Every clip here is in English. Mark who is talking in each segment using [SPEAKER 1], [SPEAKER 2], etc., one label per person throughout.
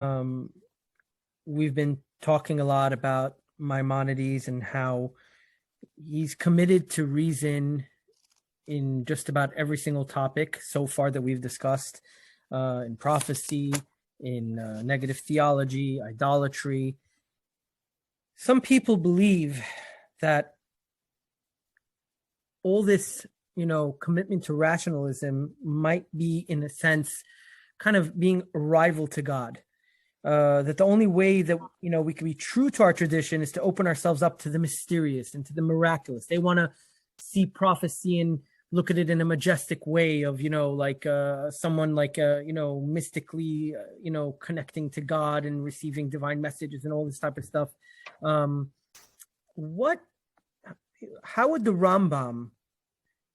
[SPEAKER 1] Um, we've been talking a lot about Maimonides and how he's committed to reason in just about every single topic so far that we've discussed, in prophecy, in negative theology, idolatry. Some people believe that all this, commitment to rationalism might be, in a sense, kind of being a rival to God. That the only way that we can be true to our tradition is to open ourselves up to the mysterious and to the miraculous. They want to see prophecy and look at it in a majestic way of like someone like mystically connecting to God and receiving divine messages and all this type of stuff. What how would the Rambam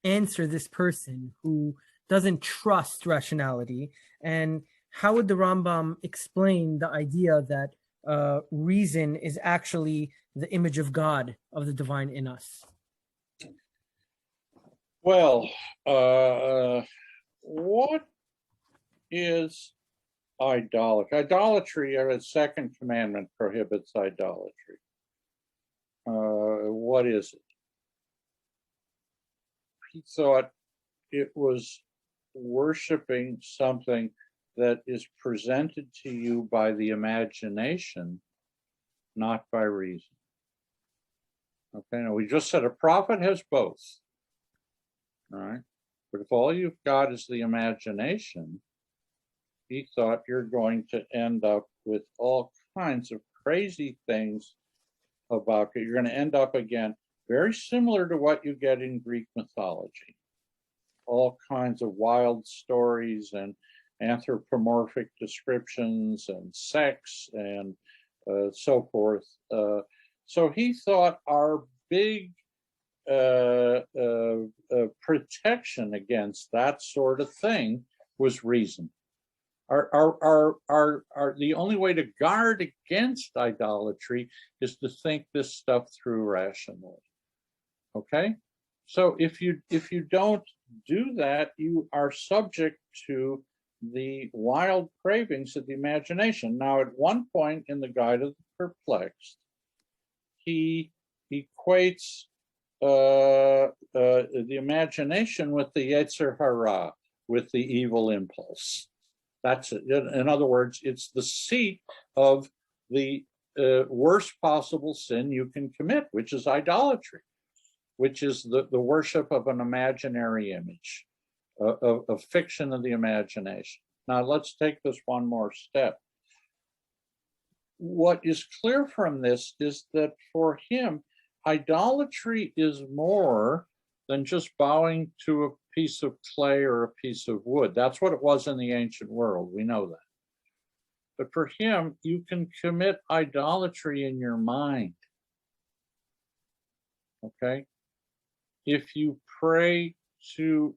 [SPEAKER 1] answer this person who doesn't trust rationality, and how would the Rambam explain the idea that reason is actually the image of God, of the divine in us?
[SPEAKER 2] Well, what is idolatry? Idolatry, the second commandment prohibits idolatry. What is it? He thought it was worshiping something that is presented to you by the imagination, not by reason. Okay, now we just said a prophet has both. All right, but if all you've got is the imagination, he thought you're going to end up with all kinds of crazy things about it. You're going to end up again very similar to what you get in Greek mythology. All kinds of wild stories and anthropomorphic descriptions and sex and so forth. So he thought our big protection against that sort of thing was reason. The only way to guard against idolatry is to think this stuff through rationally. Okay, so if you don't do that, you are subject to the wild cravings of the imagination. Now, at one point in the Guide of the Perplexed, he equates the imagination with the Yetzer Hara, with the evil impulse. That's it. In other words, it's the seat of the worst possible sin you can commit, which is idolatry, which is the worship of an imaginary image, a fiction of the imagination. Now, let's take this one more step. What is clear from this is that for him, idolatry is more than just bowing to a piece of clay or a piece of wood. That's what it was in the ancient world. We know that. But for him, you can commit idolatry in your mind. Okay? If you pray to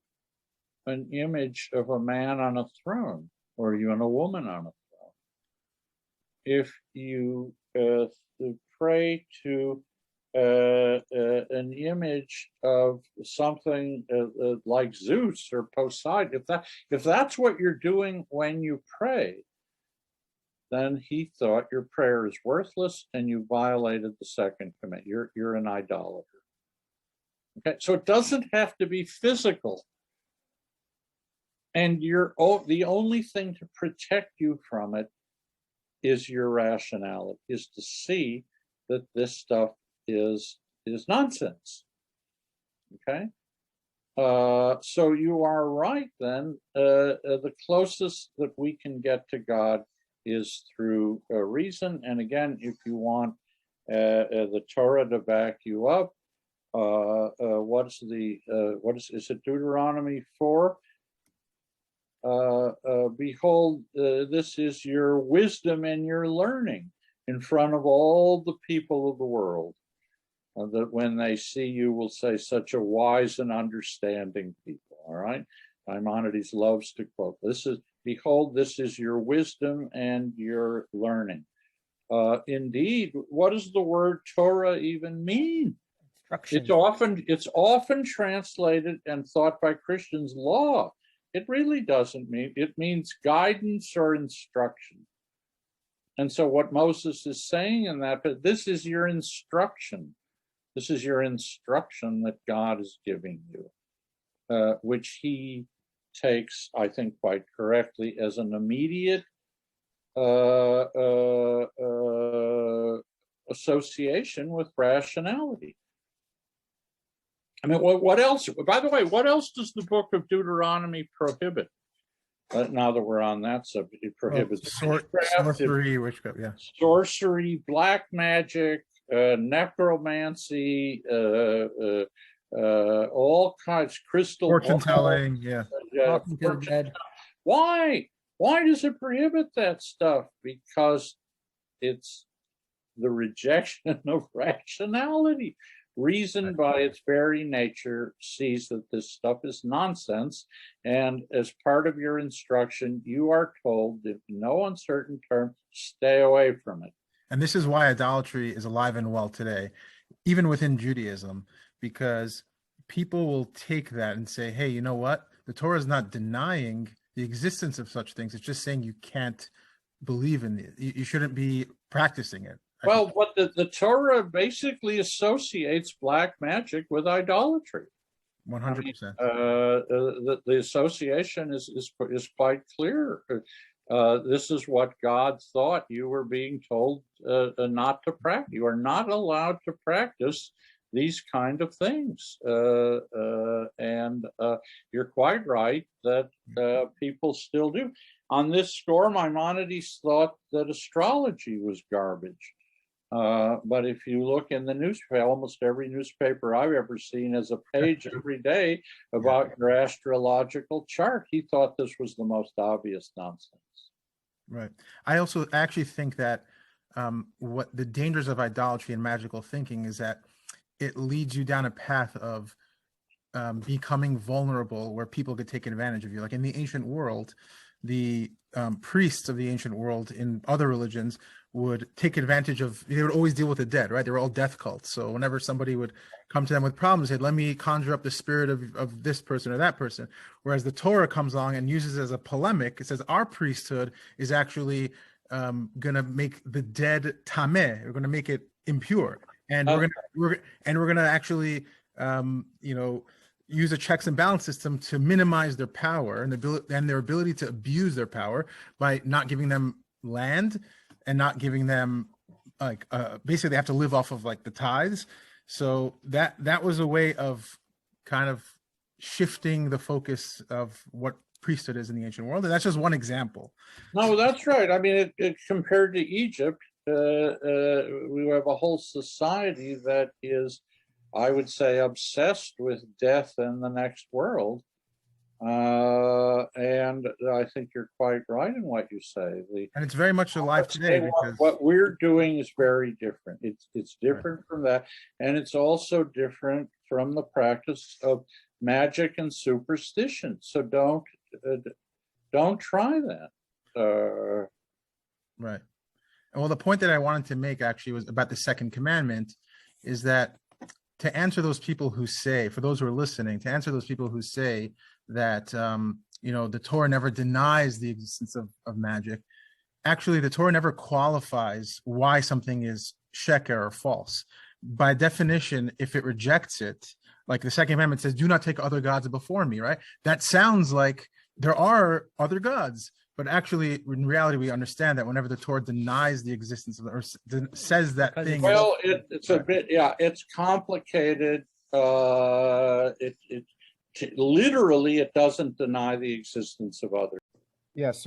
[SPEAKER 2] an image of a man on a throne, or you and a woman on a throne, if you pray to an image of something like Zeus or Poseidon, if that's what you're doing when you pray, then he thought your prayer is worthless and you violated the second commandment. You're an idolater. Okay, so it doesn't have to be physical. And the only thing to protect you from it is your rationality, is to see that this stuff is nonsense. Okay? So you are right then. The closest that we can get to God is through reason. And again, if you want the Torah to back you up, is it Deuteronomy 4? Behold, this is your wisdom and your learning in front of all the people of the world, that when they see you will say, such a wise and understanding people. All right, Maimonides loves to quote, behold, this is your wisdom and your learning. Indeed, what does the word Torah even mean? It's often translated and thought by Christians law. It really doesn't mean, it means guidance or instruction. And so what Moses is saying in that, but this is your instruction. This is your instruction that God is giving you, which he takes, I think quite correctly, as an immediate association with rationality. I mean, what else? By the way, what else does the book of Deuteronomy prohibit? Now that we're on that subject, it prohibits
[SPEAKER 3] sorcery, witchcraft,
[SPEAKER 2] sorcery, black magic, necromancy, all kinds, crystal
[SPEAKER 3] fortune telling,
[SPEAKER 2] Why? Why does it prohibit that stuff? Because it's the rejection of rationality. Reason, by its very nature, sees that this stuff is nonsense, and as part of your instruction, you are told, in no uncertain term, stay away from it.
[SPEAKER 3] And this is why idolatry is alive and well today, even within Judaism, because people will take that and say, hey, you know what? The Torah is not denying the existence of such things. It's just saying you can't believe in it. You shouldn't be practicing it.
[SPEAKER 2] Well, what the Torah basically associates black magic with idolatry.
[SPEAKER 3] 100%.
[SPEAKER 2] The association is quite clear. This is what God thought you were being told not to practice. You are not allowed to practice these kind of things. And you're quite right that people still do. On this score, Maimonides thought that astrology was garbage. But if you look in the newspaper, almost every newspaper I've ever seen has a page every day about your astrological chart. He thought this was the most obvious nonsense.
[SPEAKER 3] Right. I also actually think that what the dangers of idolatry and magical thinking is that it leads you down a path of becoming vulnerable, where people could take advantage of you. Like in the ancient world, the priests of the ancient world in other religions would take advantage of, they would always deal with the dead, right? They were all death cults. So whenever somebody would come to them with problems, they'd let me conjure up the spirit of this person or that person. Whereas the Torah comes along and uses it as a polemic. It says our priesthood is actually going to make the dead tameh. We're going to make it impure. And we're going to actually, use a checks and balance system to minimize their power and their ability to abuse their power by not giving them land and not giving them basically they have to live off of like the tithes. So that was a way of kind of shifting the focus of what priesthood is in the ancient world. And that's just one example.
[SPEAKER 2] No, that's right. I mean, it compared to Egypt, we have a whole society that is, I would say, obsessed with death and the next world. And I think you're quite right in what you say.
[SPEAKER 3] And it's very much alive today. Because
[SPEAKER 2] what we're doing is very different. It's different from that. And it's also different from the practice of magic and superstition. So don't try that.
[SPEAKER 3] Right. Well, the point that I wanted to make actually was about the second commandment, is that to answer those people who say, for those who are listening, to answer those people who say that, the Torah never denies the existence of magic. Actually, the Torah never qualifies why something is sheker or false. By definition, if it rejects it, like the second commandment says, do not take other gods before me, right? That sounds like there are other gods. But actually, in reality, we understand that whenever the Torah denies the existence of or says that thing.
[SPEAKER 2] Well, it's a bit, it's complicated. Literally, it doesn't deny the existence of others.
[SPEAKER 4] Yes.